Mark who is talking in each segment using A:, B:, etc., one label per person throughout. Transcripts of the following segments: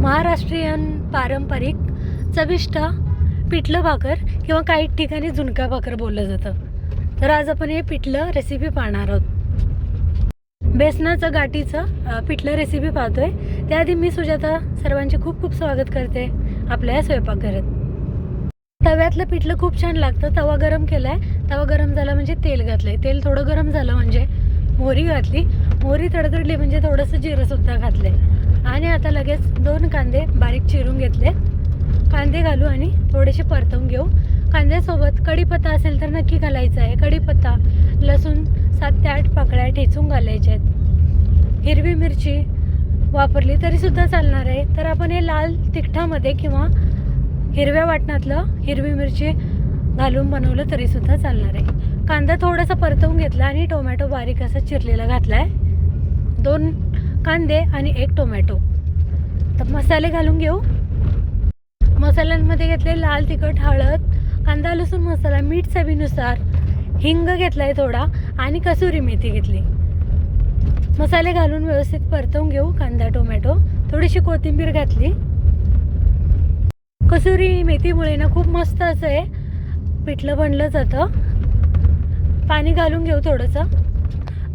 A: महाराष्ट्रीयन पारंपरिक चविष्ट पिठलं भाकर किंवा काही ठिकाणी झुणका भाकर बोललं जातं. तर आज आपण हे पिठलं रेसिपी पाहणार आहोत. बेसनाचं गाठीचं पिठलं रेसिपी पाहतोय. त्याआधी मी सुजाता सर्वांचे खूप खूप स्वागत करते आपल्या या स्वयंपाकघरात. तव्यातलं पिठलं खूप छान लागतं. तवा गरम केलाय. तवा गरम झाला म्हणजे तेल घातलंय. तेल थोडं गरम झालं म्हणजे मोहरी घातली. मोहरी तडतडली म्हणजे थोडंसं जिरंसुद्धा घातलंय. आणि आता लगेच 2 कांदे बारीक चिरून घेतले. कांदे घालू आणि थोडेसे परतवून घेऊ. कांद्यासोबत कढीपत्ता असेल तर नक्की घालायचा आहे. कढीपत्ता, लसूण 7 ते 8 पाकळ्या ठेचून घालायच्या आहेत. हिरवी मिरची वापरली तरीसुद्धा चालणार आहे. तर आपण हे लाल तिखटामध्ये किंवा हिरव्या वाटणातलं हिरवी मिरची घालून बनवलं तरीसुद्धा चालणार आहे. कांदा थोडासा परतवून घेतला आणि टोमॅटो बारीक असा चिरलेला घातला आहे. 2 कांदे आणि 1 टोमॅटो. तर मसाले घालून घेऊ. मसाल्यांमध्ये घेतले लाल तिखट, हळद, कांदा लसूण मसाला, मीठ चवीनुसार, हिंग घेतला आहे थोडा आणि कसुरी मेथी घेतली. मसाले घालून व्यवस्थित परतवून घेऊ. कांदा टोमॅटो, थोडीशी कोथिंबीर घातली. कसुरी मेथीमुळे ना खूप मस्त असं आहे पिठलं बनलं जातं. पाणी घालून घेऊ थोडंसं.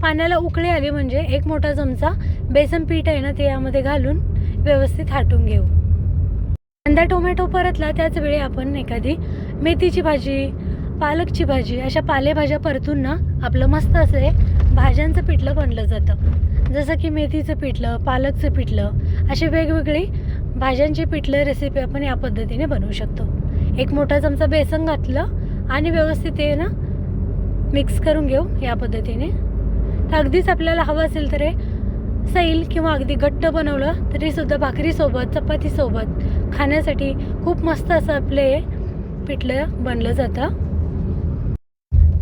A: पाण्याला उकळी आली म्हणजे 1 मोठा चमचा बेसन पीठ आहे ना ते यामध्ये घालून व्यवस्थित हाटून घेऊ. कांदा टोमॅटो परतला त्याच वेळी आपण एखादी मेथीची भाजी, पालकची भाजी अशा पालेभाज्या परतून ना आपलं मस्त असं आहे भाज्यांचं पिठलं बनलं जातं. जसं की मेथीचं पिठलं, पालकचं पिठलं, अशी वेगवेगळी भाज्यांची पिठलं रेसिपी आपण या पद्धतीने बनवू शकतो. 1 मोठा चमचा बेसन घातलं आणि व्यवस्थित ते ना मिक्स करून घेऊ या पद्धतीने. तर अगदीच आपल्याला हवं असेल तर सैल किंवा अगदी घट्ट बनवलं तरीसुद्धा भाकरीसोबत, चपातीसोबत खाण्यासाठी खूप मस्त असं आपले पिठलं बनलं जातं.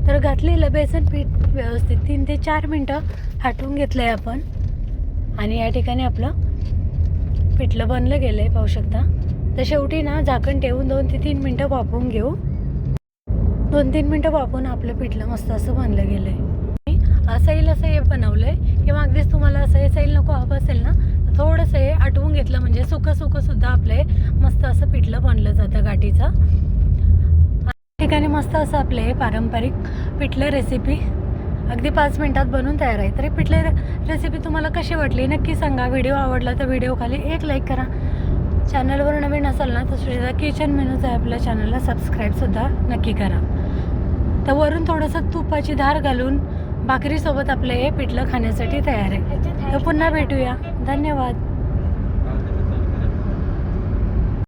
A: तर घातलेलं बेसन पीठ व्यवस्थित 3 ते 4 मिनटं हाटून घेतलं आहे आपण. आणि या ठिकाणी आपलं पिठलं बनलं गेलं आहे पाहू शकता. तर शेवटी ना झाकण ठेवून 2 ते 3 मिनटं वाफवून घेऊ. 2-3 मिनटं वाफवून आपलं पिठलं मस्त असं बनलं गेलं आहे. सैल असं हे बनवलं आहे किंवा अगदीच तुम्हाला असं हे सैल नको हवं असेल ना तर थोडंसं हे आटवून घेतलं म्हणजे सुकंसुद्धा आपले मस्त असं पिठलं बनलं जातं गाठीचं. ठिकाणी मस्त असं आपले पारंपरिक पिठलं रेसिपी अगदी 5 मिनटात बनवून तयार आहे. तर पिठले रेसिपी तुम्हाला कशी वाटली नक्की सांगा. व्हिडिओ आवडला तर व्हिडिओ खाली 1 लाईक करा. चॅनलवर नवीन असाल ना तर सुजाता किचन मेनूज आहे आपल्या चॅनलला सबस्क्राईबसुद्धा नक्की करा. तर वरून थोडंसं तुपाची धार घालून भाकरीसोबत आपलं हे पिठलं खाण्यासाठी तयार आहे. तर पुन्हा भेटूया. धन्यवाद.